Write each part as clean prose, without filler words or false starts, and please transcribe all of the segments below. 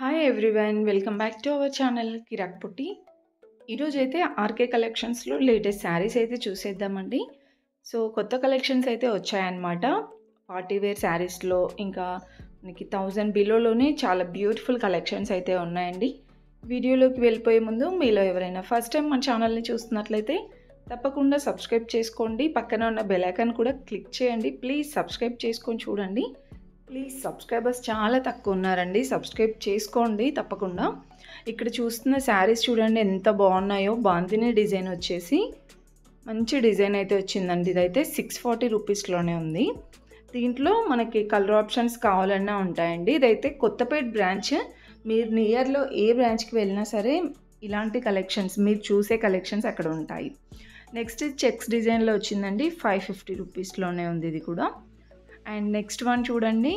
Hi everyone, welcome back to our channel Kiraak Putti. ఈరోజు అయితే RK కలెక్షన్స్లో లేటెస్ట్ శారీస్ అయితే చూసేద్దామండి. సో కొత్త కలెక్షన్స్ అయితే వచ్చాయన్నమాట. పార్టీ వేర్ శారీస్లో ఇంకా మనకి 1000 బిలోలోనే చాలా బ్యూటిఫుల్ కలెక్షన్స్ అయితే ఉన్నాయండి. వీడియోలోకి వెళ్ళిపోయే ముందు మీలో ఎవరైనా ఫస్ట్ టైం మన ఛానల్ని చూస్తున్నట్లయితే తప్పకుండా సబ్స్క్రైబ్ చేసుకోండి. పక్కన ఉన్న బెల్ ఐకాన్ కూడా క్లిక్ చేయండి. ప్లీజ్ సబ్స్క్రైబ్ చేసుకొని చూడండి. ప్లీజ్ సబ్స్క్రైబర్స్ చాలా తక్కువ ఉన్నారండి, సబ్స్క్రైబ్ చేసుకోండి తప్పకుండా. ఇక్కడ చూస్తున్న శారీస్ చూడండి ఎంత బాగున్నాయో. బాందిని డిజైన్ వచ్చేసి మంచి డిజైన్ అయితే వచ్చిందండి. ఇదైతే 640 రూపీస్లోనే ఉంది. దీంట్లో మనకి కలర్ ఆప్షన్స్ కావాలన్నా ఉంటాయండి. ఇదైతే కొత్తపేట బ్రాంచ్. మీరు నియర్లో ఏ బ్రాంచ్కి వెళ్ళినా సరే ఇలాంటి కలెక్షన్స్, మీరు చూసే కలెక్షన్స్ అక్కడ ఉంటాయి. నెక్స్ట్ చెక్స్ డిజైన్లో వచ్చిందండి. 550 రూపీస్లోనే ఉంది ఇది కూడా. అండ్ నెక్స్ట్ వన్ చూడండి,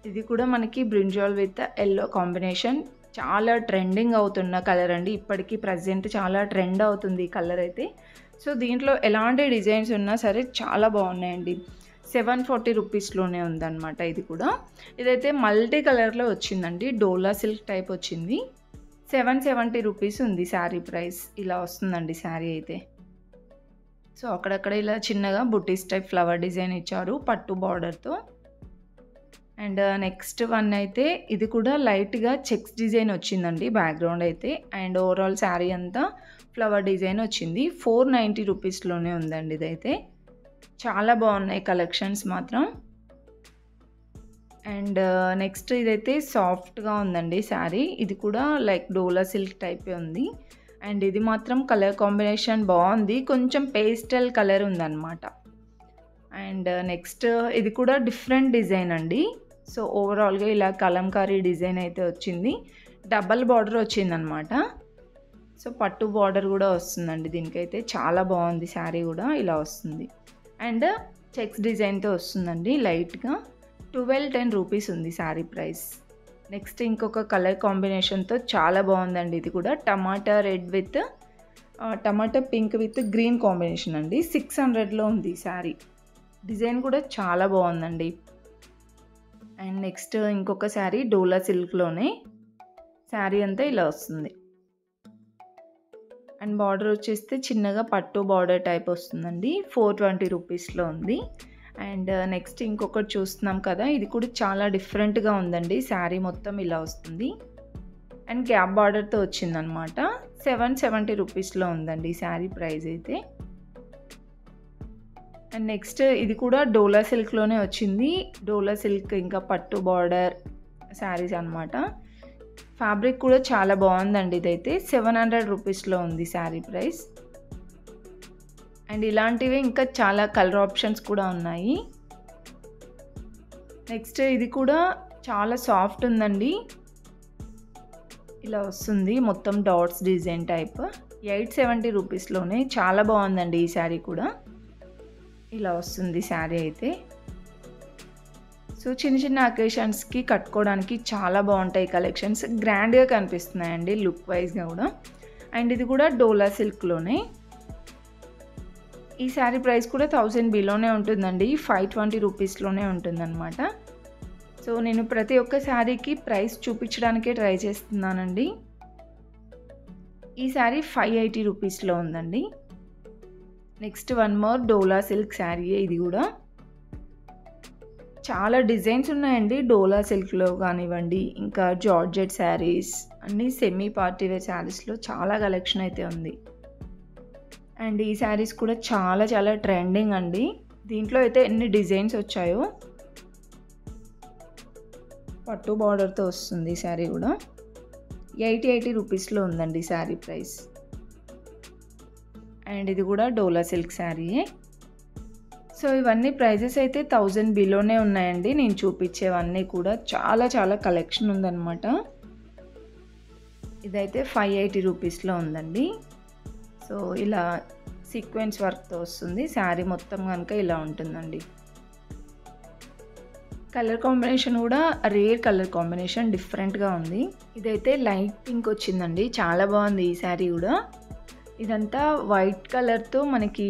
ఇది కూడా మనకి బ్రింజాల్ విత్ ఎల్లో కాంబినేషన్. చాలా ట్రెండింగ్ అవుతున్న కలర్ అండి. ఇప్పటికీ ప్రజెంట్ చాలా ట్రెండ్ అవుతుంది ఈ కలర్ అయితే. సో దీంట్లో ఎలాంటి డిజైన్స్ ఉన్నా సరే చాలా బాగున్నాయండి. 740 రూపీస్లోనే ఉందన్నమాట ఇది కూడా. ఇదైతే మల్టీ కలర్లో వచ్చిందండి. డోలా సిల్క్ టైప్ వచ్చింది. 770 రూపీస్ ఉంది శారీ ప్రైస్. ఇలా వస్తుందండి శారీ అయితే. సో అక్కడక్కడ ఇలా చిన్నగా బుటీస్ టైప్ ఫ్లవర్ డిజైన్ ఇచ్చారు పట్టు బార్డర్తో. అండ్ నెక్స్ట్ వన్ అయితే ఇది కూడా లైట్గా చెక్స్ డిజైన్ వచ్చిందండి బ్యాక్గ్రౌండ్ అయితే. అండ్ ఓవరాల్ శారీ అంతా ఫ్లవర్ డిజైన్ వచ్చింది. 490 రూపీస్లోనే ఉందండి ఇదైతే. చాలా బాగున్నాయి కలెక్షన్స్ మాత్రం. అండ్ నెక్స్ట్ ఇదైతే సాఫ్ట్గా ఉందండి శారీ. ఇది కూడా లైక్ డోలా సిల్క్ టైపే ఉంది. అండ్ ఇది మాత్రం కలర్ కాంబినేషన్ బాగుంది, కొంచెం పేస్టల్ కలర్ ఉందన్నమాట. అండ్ నెక్స్ట్ ఇది కూడా డిఫరెంట్ డిజైన్ అండి. సో ఓవరాల్గా ఇలా కలంకారీ డిజైన్ అయితే వచ్చింది. డబల్ బార్డర్ వచ్చిందనమాట. సో పట్టు బార్డర్ కూడా వస్తుందండి దీనికైతే. చాలా బాగుంది శారీ కూడా. ఇలా వస్తుంది. అండ్ చెక్స్ డిజైన్తో వస్తుందండి లైట్గా. 1210 రూపీస్ ఉంది శారీ ప్రైస్. నెక్స్ట్ ఇంకొక కలర్ కాంబినేషన్తో చాలా బాగుందండి ఇది కూడా. Tomato red with tomato pink with green combination అండి. 600లో ఉంది శారీ. డిజైన్ కూడా చాలా బాగుందండి. అండ్ నెక్స్ట్ ఇంకొక శారీ డోలా సిల్క్లోనే. శారీ అంతా ఇలా వస్తుంది. అండ్ బార్డర్ వచ్చేస్తే చిన్నగా పట్టు బార్డర్ టైప్ వస్తుందండి. 420 రూపీస్లో ఉంది. అండ్ నెక్స్ట్ ఇంకొకటి చూస్తున్నాం కదా, ఇది కూడా చాలా డిఫరెంట్గా ఉందండి. శారీ మొత్తం ఇలా వస్తుంది. అండ్ గ్యాప్ బార్డర్తో వచ్చిందనమాట. 770 రూపీస్లో ఉందండి శారీ ప్రైస్ అయితే. అండ్ నెక్స్ట్ ఇది కూడా డోలా సిల్క్లోనే వచ్చింది. డోలా సిల్క్ ఇంకా పట్టు బార్డర్ శారీస్ అనమాట. ఫ్యాబ్రిక్ కూడా చాలా బాగుందండి ఇదైతే. 700 రూపీస్లో ఉంది శారీ ప్రైస్. అండ్ ఇలాంటివి ఇంకా చాలా కలర్ ఆప్షన్స్ కూడా ఉన్నాయి. నెక్స్ట్ ఇది కూడా చాలా సాఫ్ట్ ఉందండి. ఇలా వస్తుంది మొత్తం డాట్స్ డిజైన్ టైప్. 870 రూపీస్లోనే చాలా బాగుందండి ఈ శారీ కూడా. ఇలా వస్తుంది శారీ అయితే. సో చిన్న చిన్న అకేషన్స్కి కట్టుకోవడానికి చాలా బాగుంటాయి కలెక్షన్స్. గ్రాండ్గా కనిపిస్తున్నాయండి లుక్ వైజ్గా కూడా. అండ్ ఇది కూడా డోలా సిల్క్లోనే. ఈ శారీ ప్రైస్ కూడా 1000 బిలోనే ఉంటుందండి. 520 రూపీస్లోనే ఉంటుందన్నమాట. సో నేను ప్రతి ఒక్క శారీకి ప్రైస్ చూపించడానికే ట్రై చేస్తున్నానండి. ఈ శారీ 580 రూపీస్లో ఉందండి. నెక్స్ట్ వన్ మోర్ డోలా సిల్క్ శారీ. ఇది కూడా చాలా డిజైన్స్ ఉన్నాయండి డోలా సిల్క్లో కానివ్వండి, ఇంకా జార్జెట్ శారీస్ అన్నీ సెమీ పార్టీ వేర్ శారీస్లో చాలా కలెక్షన్ అయితే ఉంది. అండ్ ఈ శారీస్ కూడా చాలా చాలా ట్రెండింగ్ అండి. దీంట్లో అయితే ఎన్ని డిజైన్స్ వచ్చాయో. పట్టు బార్డర్తో వస్తుంది శారీ కూడా. 880 రూపీస్లో ఉందండి శారీ ప్రైస్. అండ్ ఇది కూడా డోలా సిల్క్ శారీయే. సో ఇవన్నీ ప్రైజెస్ అయితే 1000 బిలోనే ఉన్నాయండి. నేను చూపించేవన్నీ కూడా చాలా చాలా కలెక్షన్ ఉందన్నమాట. ఇదైతే 580 రూపీస్లో ఉందండి. సో ఇలా సీక్వెన్స్ వర్క్తో వస్తుంది శారీ మొత్తం కనుక. ఇలా ఉంటుందండి. కలర్ కాంబినేషన్ కూడా రేర్ కలర్ కాంబినేషన్, డిఫరెంట్గా ఉంది. ఇదైతే లైట్ పింక్ వచ్చిందండి. చాలా బాగుంది ఈ శారీ కూడా. ఇదంతా వైట్ కలర్తో మనకి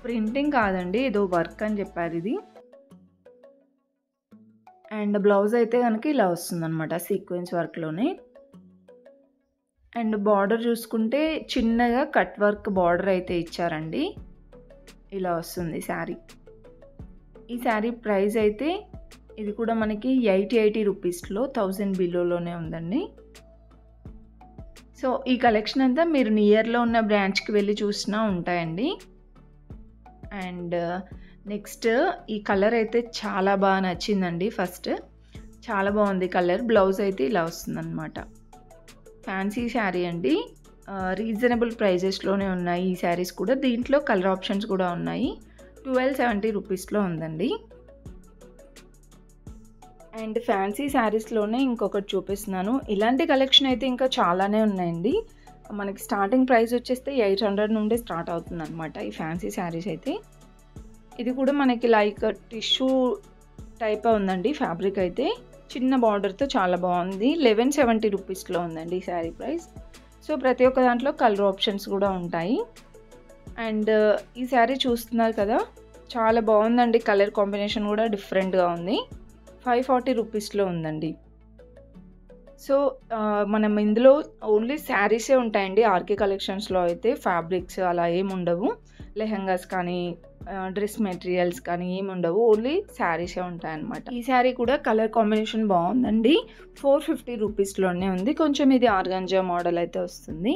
ప్రింటింగ్ కాదండి, ఏదో వర్క్ అని చెప్పారు ఇది. అండ్ బ్లౌజ్ అయితే కనుక ఇలా వస్తుంది అనమాట సీక్వెన్స్ వర్క్లోనే. అండ్ బార్డర్ చూసుకుంటే చిన్నగా కట్ వర్క్ బార్డర్ అయితే ఇచ్చారండి. ఇలా వస్తుంది శారీ. ఈ శారీ ప్రైస్ అయితే ఇది కూడా మనకి 80 రూపీస్లో 1000 బిలోలోనే ఉందండి. సో ఈ కలెక్షన్ అంతా మీరు నియర్లో ఉన్న బ్రాంచ్కి వెళ్ళి చూసినా ఉంటాయండి. అండ్ నెక్స్ట్ ఈ కలర్ అయితే చాలా బాగా నచ్చిందండి. ఫస్ట్ చాలా బాగుంది కలర్. బ్లౌజ్ అయితే ఇలా వస్తుందన్నమాట. ఫ్యాన్సీ శారీ అండి. రీజనబుల్ ప్రైజెస్లోనే ఉన్నాయి ఈ శారీస్ కూడా. దీంట్లో కలర్ ఆప్షన్స్ కూడా ఉన్నాయి. 1270 రూపీస్లో ఉందండి. అండ్ ఫ్యాన్సీ శారీస్లోనే ఇంకొకటి చూపిస్తున్నాను. ఇలాంటి కలెక్షన్ అయితే ఇంకా చాలానే ఉన్నాయండి. మనకి స్టార్టింగ్ ప్రైస్ వచ్చేస్తే 800 నుండి స్టార్ట్ అవుతుంది అనమాట ఈ ఫ్యాన్సీ శారీస్ అయితే. ఇది కూడా మనకి లైక్ టిష్యూ టైప్ ఉందండి ఫ్యాబ్రిక్ అయితే. చిన్న బార్డర్తో చాలా బాగుంది. 1170 రూపీస్లో ఉందండి ఈ శారీ ప్రైస్. సో ప్రతి ఒక్క దాంట్లో కలర్ ఆప్షన్స్ కూడా ఉంటాయి. అండ్ ఈ శారీ చూస్తున్నారు కదా, చాలా బాగుందండి. కలర్ కాంబినేషన్ కూడా డిఫరెంట్గా ఉంది. 540 రూపీస్లో ఉందండి. సో మనం ఇందులో ఓన్లీ శారీసే ఉంటాయండి ఆర్కే కలెక్షన్స్లో అయితే. ఫ్యాబ్రిక్స్ అలా ఏమి ఉండవు. లెహంగాస్ కానీ డ్రెస్ మెటీరియల్స్ కానీ ఏమి ఉండవు. ఓన్లీ శారీసే ఉంటాయన్నమాట. ఈ శారీ కూడా కలర్ కాంబినేషన్ బాగుందండి. 450 రూపీస్లోనే ఉంది. కొంచెం ఇది ఆర్గాంజా మోడల్ అయితే వస్తుంది.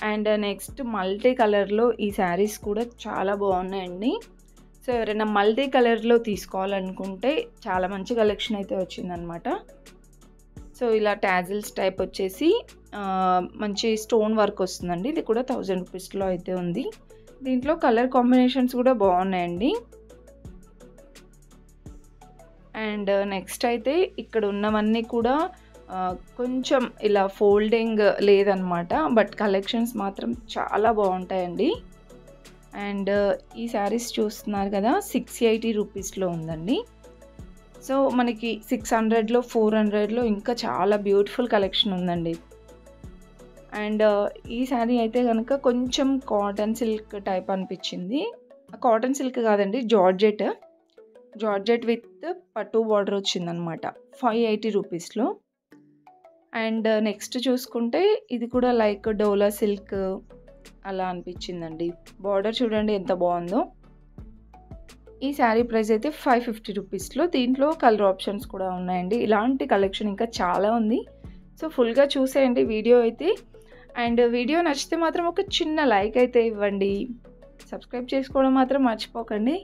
అండ్ నెక్స్ట్ మల్టీ కలర్లో ఈ శారీస్ కూడా చాలా బాగున్నాయండి. సో ఎవరైనా మల్టీ కలర్లో తీసుకోవాలనుకుంటే చాలా మంచి కలెక్షన్ అయితే వచ్చిందనమాట. సో ఇలా టాజిల్స్ టైప్ వచ్చేసి మంచి స్టోన్ వర్క్ వస్తుందండి. ఇది కూడా 1000 రూపీస్లో అయితే ఉంది. దీంట్లో కలర్ కాంబినేషన్స్ కూడా బాగున్నాయండి. అండ్ నెక్స్ట్ అయితే ఇక్కడ ఉన్నవన్నీ కూడా కొంచెం ఇలా ఫోల్డింగ్ లేదనమాట. బట్ కలెక్షన్స్ మాత్రం చాలా బాగుంటాయండి. అండ్ ఈ శారీస్ చూస్తున్నారు కదా, 680 రూపీస్లో ఉందండి. సో మనకి 600లో 400లో ఇంకా చాలా బ్యూటిఫుల్ కలెక్షన్ ఉందండి. అండ్ ఈ శారీ అయితే కనుక కొంచెం కాటన్ సిల్క్ టైప్ అనిపించింది. కాటన్ సిల్క్ కాదండి, జార్జెట్ విత్ పట్టు బార్డర్ వచ్చిందనమాట. 580 రూపీస్లో. అండ్ నెక్స్ట్ చూసుకుంటే ఇది కూడా లైక్ డోలా సిల్క్ అలా అనిపించిందండి. బార్డర్ చూడండి ఎంత బాగుందో. ఈ శారీ ప్రైస్ అయితే 550 రూపీస్లో. దీంట్లో కలర్ ఆప్షన్స్ కూడా ఉన్నాయండి. ఇలాంటి కలెక్షన్ ఇంకా చాలా ఉంది. సో ఫుల్గా చూసేయండి వీడియో అయితే. అండ్ వీడియో నచ్చితే మాత్రం ఒక చిన్న లైక్ అయితే ఇవ్వండి. సబ్స్క్రైబ్ చేసుకోవడం మాత్రం మర్చిపోకండి.